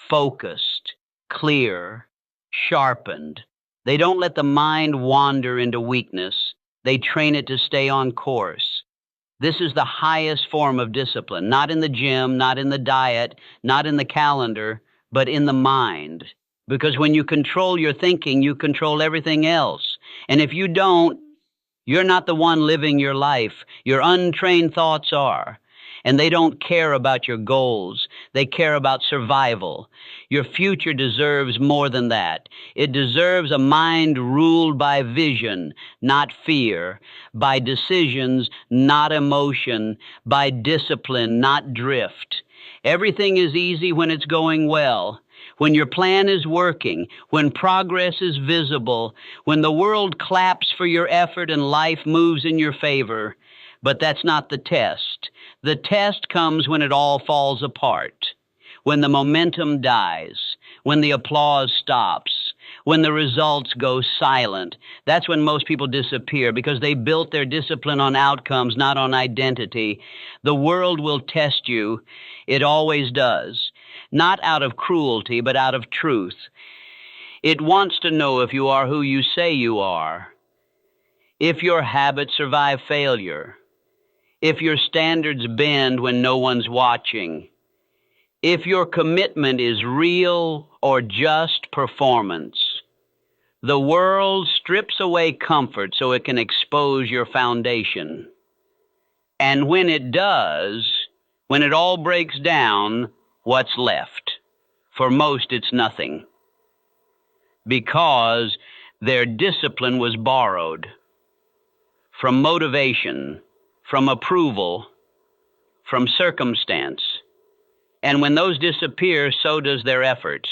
focused, clear, sharpened. They don't let the mind wander into weakness. They train it to stay on course. This is the highest form of discipline, not in the gym, not in the diet, not in the calendar, but in the mind. Because when you control your thinking, you control everything else. And if you don't, you're not the one living your life. Your untrained thoughts are. And they don't care about your goals. They care about survival. Your future deserves more than that. It deserves a mind ruled by vision, not fear, by decisions, not emotion, by discipline, not drift. Everything is easy when it's going well, when your plan is working, when progress is visible, when the world claps for your effort and life moves in your favor. But that's not the test. The test comes when it all falls apart, when the momentum dies, when the applause stops, when the results go silent. That's when most people disappear, because they built their discipline on outcomes, not on identity. The world will test you. It always does. Not out of cruelty, but out of truth. It wants to know if you are who you say you are, if your habits survive failure, if your standards bend when no one's watching, if your commitment is real or just performance. The world strips away comfort so it can expose your foundation. And when it does, when it all breaks down, what's left? For most, it's nothing. Because their discipline was borrowed from motivation, from approval, from circumstance. And when those disappear, so does their effort.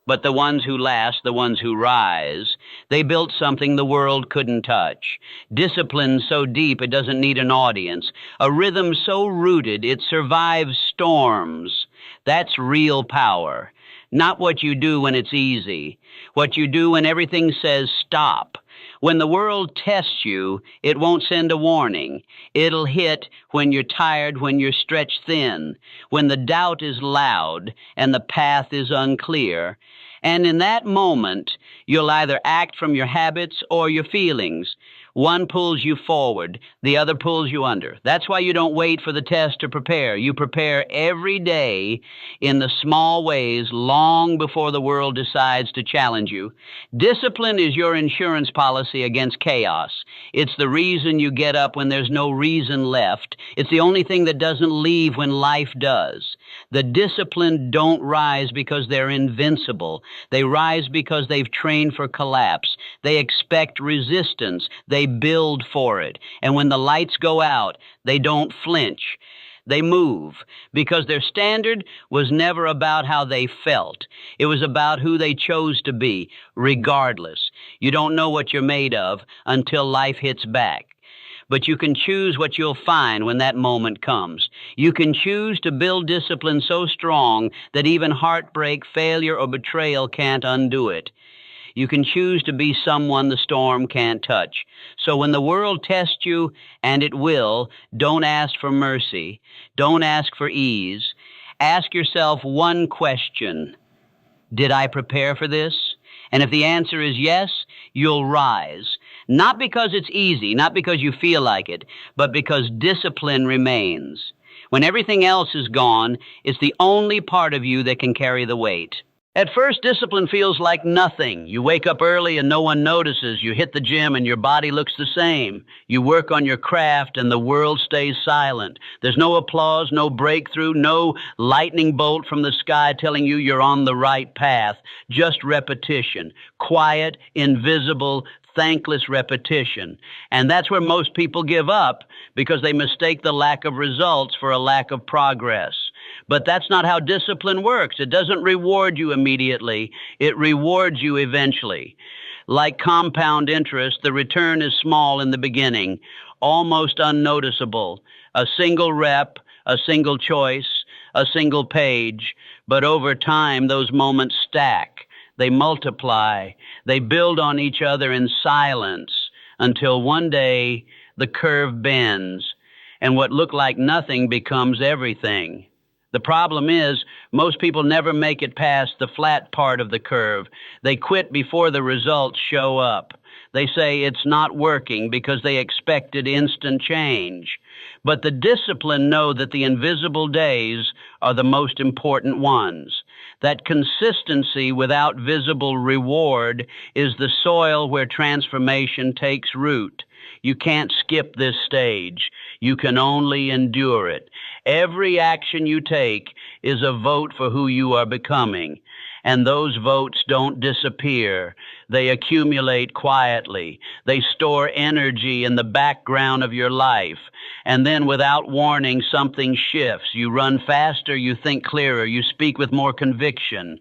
But the ones who last, the ones who rise, they built something the world couldn't touch. Discipline so deep it doesn't need an audience. A rhythm so rooted it survives storms. That's real power. Not what you do when it's easy. What you do when everything says stop. When the world tests you, it won't send a warning. It'll hit when you're tired, when you're stretched thin, when the doubt is loud and the path is unclear. And in that moment, you'll either act from your habits or your feelings. One pulls you forward, the other pulls you under. That's why you don't wait for the test to prepare. You prepare every day in the small ways long before the world decides to challenge you. Discipline is your insurance policy against chaos. It's the reason you get up when there's no reason left. It's the only thing that doesn't leave when life does. The disciplined don't rise because they're invincible. They rise because they've trained for collapse. They expect resistance. They build for it. And when the lights go out, they don't flinch. They move because their standard was never about how they felt. It was about who they chose to be, regardless. You don't know what you're made of until life hits back. But you can choose what you'll find when that moment comes. You can choose to build discipline so strong that even heartbreak, failure, or betrayal can't undo it. You can choose to be someone the storm can't touch. So when the world tests you, and it will, don't ask for mercy. Don't ask for ease. Ask yourself one question. Did I prepare for this? And if the answer is yes, you'll rise. Not because it's easy, not because you feel like it, but because discipline remains. When everything else is gone, it's the only part of you that can carry the weight. At first, discipline feels like nothing. You wake up early and no one notices. You hit the gym and your body looks the same. You work on your craft and the world stays silent. There's no applause, no breakthrough, no lightning bolt from the sky telling you you're on the right path. Just repetition. Quiet, invisible, thankless repetition. And that's where most people give up because they mistake the lack of results for a lack of progress. But that's not how discipline works. It doesn't reward you immediately. It rewards you eventually. Like compound interest, the return is small in the beginning, almost unnoticeable. A single rep, a single choice, a single page. But over time, those moments stack. They multiply. They build on each other in silence until one day the curve bends and what looked like nothing becomes everything. The problem is, most people never make it past the flat part of the curve. They quit before the results show up. They say it's not working because they expected instant change. But the disciplined know that the invisible days are the most important ones. That consistency without visible reward is the soil where transformation takes root. You can't skip this stage. You can only endure it. Every action you take is a vote for who you are becoming. And those votes don't disappear. They accumulate quietly. They store energy in the background of your life. And then without warning, something shifts. You run faster, you think clearer, you speak with more conviction.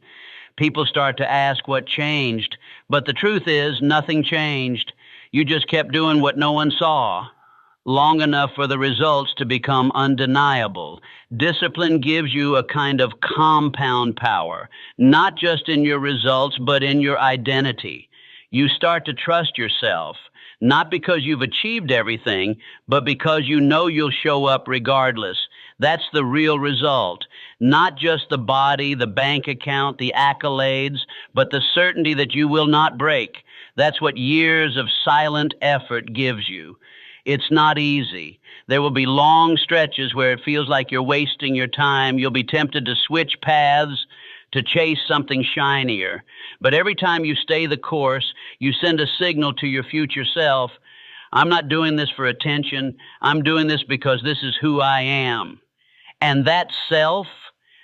People start to ask what changed. But the truth is, nothing changed. You just kept doing what no one saw. Long enough for the results to become undeniable. Discipline gives you a kind of compound power, not just in your results, but in your identity. You start to trust yourself, not because you've achieved everything, but because you know you'll show up regardless. That's the real result. Not just the body, the bank account, the accolades, but the certainty that you will not break. That's what years of silent effort gives you. It's not easy. There will be long stretches where it feels like you're wasting your time. You'll be tempted to switch paths, to chase something shinier. But every time you stay the course, you send a signal to your future self, I'm not doing this for attention. I'm doing this because this is who I am. And that self,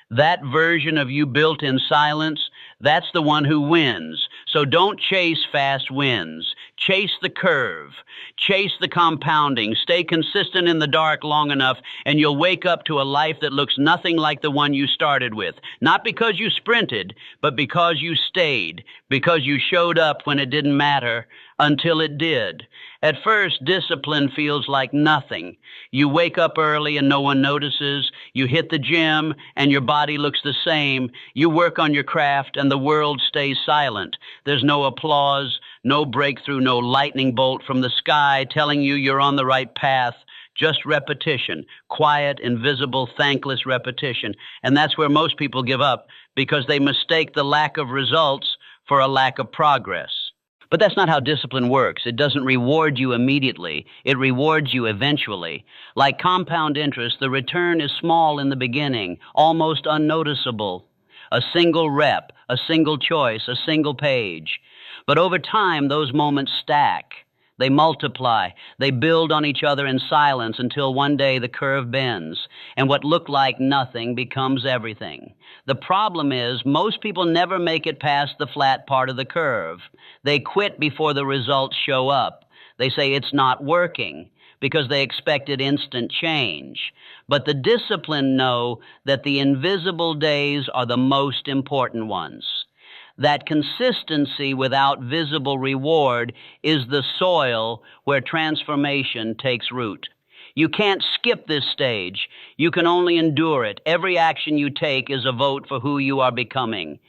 that version of you built in silence, that's the one who wins. So don't chase fast wins. Chase the curve. Chase the compounding. Stay consistent in the dark long enough, and you'll wake up to a life that looks nothing like the one you started with. Not because you sprinted, but because you stayed, because you showed up when it didn't matter until it did. At first, discipline feels like nothing. You wake up early and no one notices. You hit the gym and your body looks the same. You work on your craft and the world stays silent. There's no applause, no breakthrough, no lightning bolt from the sky telling you you're on the right path. Just repetition, quiet, invisible, thankless repetition. And that's where most people give up, because they mistake the lack of results for a lack of progress. But that's not how discipline works. It doesn't reward you immediately. It rewards you eventually. Like compound interest, the return is small in the beginning, almost unnoticeable. A single rep, a single choice, a single page. But over time, those moments stack. They multiply. They build on each other in silence until one day the curve bends, and what looked like nothing becomes everything. The problem is, most people never make it past the flat part of the curve. They quit before the results show up. They say it's not working because they expected instant change. But the disciplined know that the invisible days are the most important ones. That consistency without visible reward is the soil where transformation takes root. You can't skip this stage. You can only endure it. Every action you take is a vote for who you are becoming.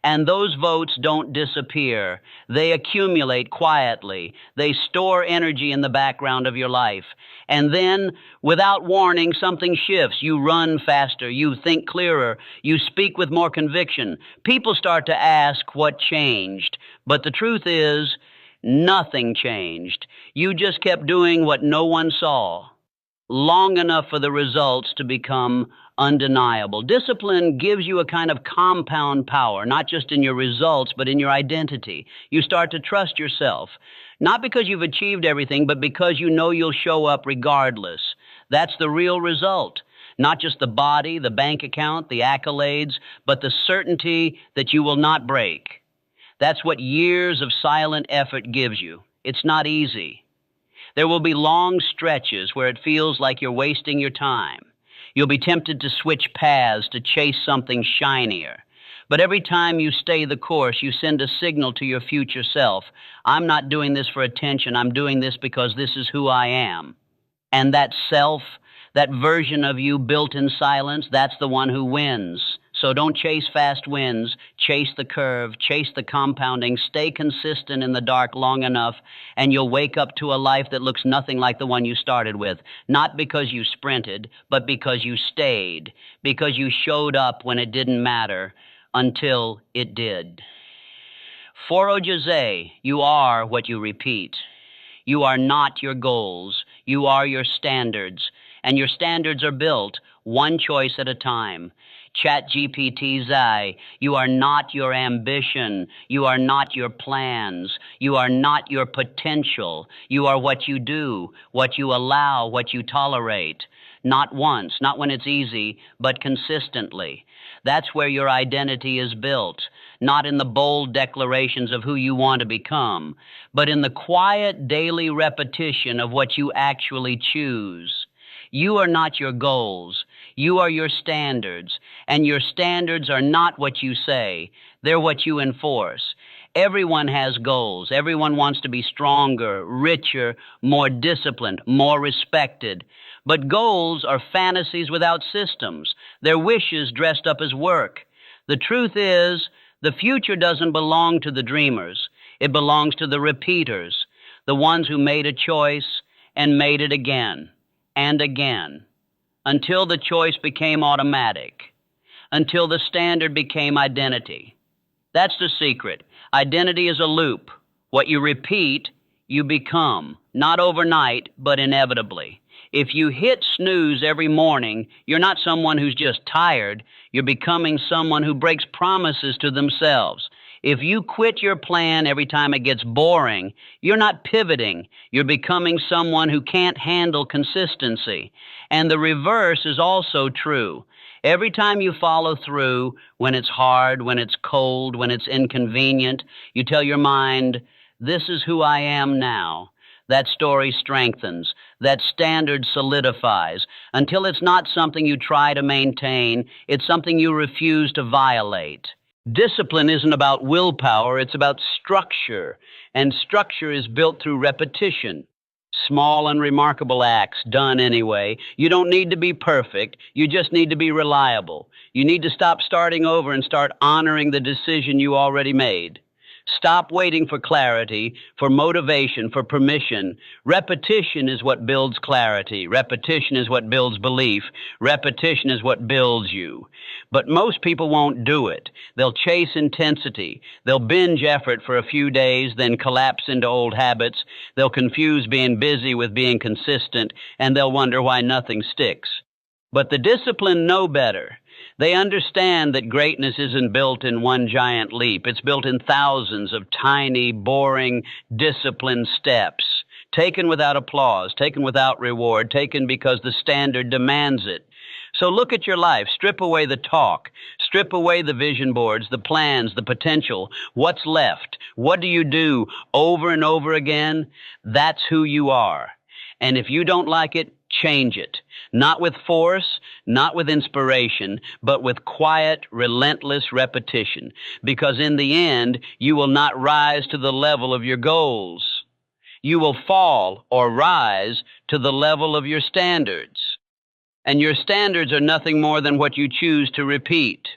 And those votes don't disappear. They accumulate quietly. They store energy in the background of your life. And then, without warning, something shifts. You run faster. You think clearer. You speak with more conviction. People start to ask what changed. But the truth is, nothing changed. You just kept doing what no one saw, long enough for the results to become undeniable. Discipline gives you a kind of compound power, not just in your results, but in your identity. You start to trust yourself, not because you've achieved everything, but because you know you'll show up regardless. That's the real result. Not just the body, the bank account, the accolades, but the certainty that you will not break. That's what years of silent effort gives you. It's not easy. There will be long stretches where it feels like you're wasting your time. You'll be tempted to switch paths to chase something shinier. But every time you stay the course, you send a signal to your future self. I'm not doing this for attention. I'm doing this because this is who I am. And that self, that version of you built in silence, that's the one who wins. So don't chase fast wins. Chase the curve. Chase the compounding. Stay consistent in the dark long enough, and you'll wake up to a life that looks nothing like the one you started with. Not because you sprinted, but because you stayed. Because you showed up when it didn't matter until it did. Foro Jose, you are what you repeat. You are not your goals. You are your standards. And your standards are built one choice at a time. ChatGPT Zai, you are not your ambition. You are not your plans. You are not your potential. You are what you do, what you allow, what you tolerate. Not once, not when it's easy, but consistently. That's where your identity is built, not in the bold declarations of who you want to become, but in the quiet daily repetition of what you actually choose. You are not your goals. You are your standards, and your standards are not what you say. They're what you enforce. Everyone has goals. Everyone wants to be stronger, richer, more disciplined, more respected. But goals are fantasies without systems. They're wishes dressed up as work. The truth is, the future doesn't belong to the dreamers. It belongs to the repeaters, the ones who made a choice and made it again and again, until the choice became automatic, until the standard became identity. That's the secret. Identity is a loop. What you repeat, you become, not overnight, but inevitably. If you hit snooze every morning, you're not someone who's just tired. You're becoming someone who breaks promises to themselves. If you quit your plan every time it gets boring, you're not pivoting. You're becoming someone who can't handle consistency. And the reverse is also true. Every time you follow through, when it's hard, when it's cold, when it's inconvenient, you tell your mind, this is who I am now. That story strengthens. That standard solidifies. Until it's not something you try to maintain, it's something you refuse to violate. Discipline isn't about willpower, it's about structure. And structure is built through repetition. Small and remarkable acts done anyway. You don't need to be perfect. You just need to be reliable. You need to stop starting over and start honoring the decision you already made. Stop waiting for clarity, for motivation, for permission. Repetition is what builds clarity. Repetition is what builds belief. Repetition is what builds you. But most people won't do it. They'll chase intensity. They'll binge effort for a few days, then collapse into old habits. They'll confuse being busy with being consistent, and they'll wonder why nothing sticks. But the disciplined know better. They understand that greatness isn't built in one giant leap. It's built in thousands of tiny, boring, disciplined steps, taken without applause, taken without reward, taken because the standard demands it. So look at your life. Strip away the talk. Strip away the vision boards, the plans, the potential. What's left? What do you do over and over again? That's who you are. And if you don't like it, change it. Not with force, not with inspiration, but with quiet, relentless repetition. Because in the end, you will not rise to the level of your goals. You will fall or rise to the level of your standards. And your standards are nothing more than what you choose to repeat.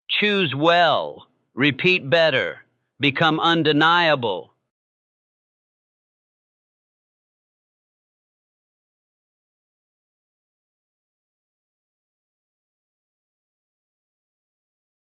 Choose well, repeat better, become undeniable,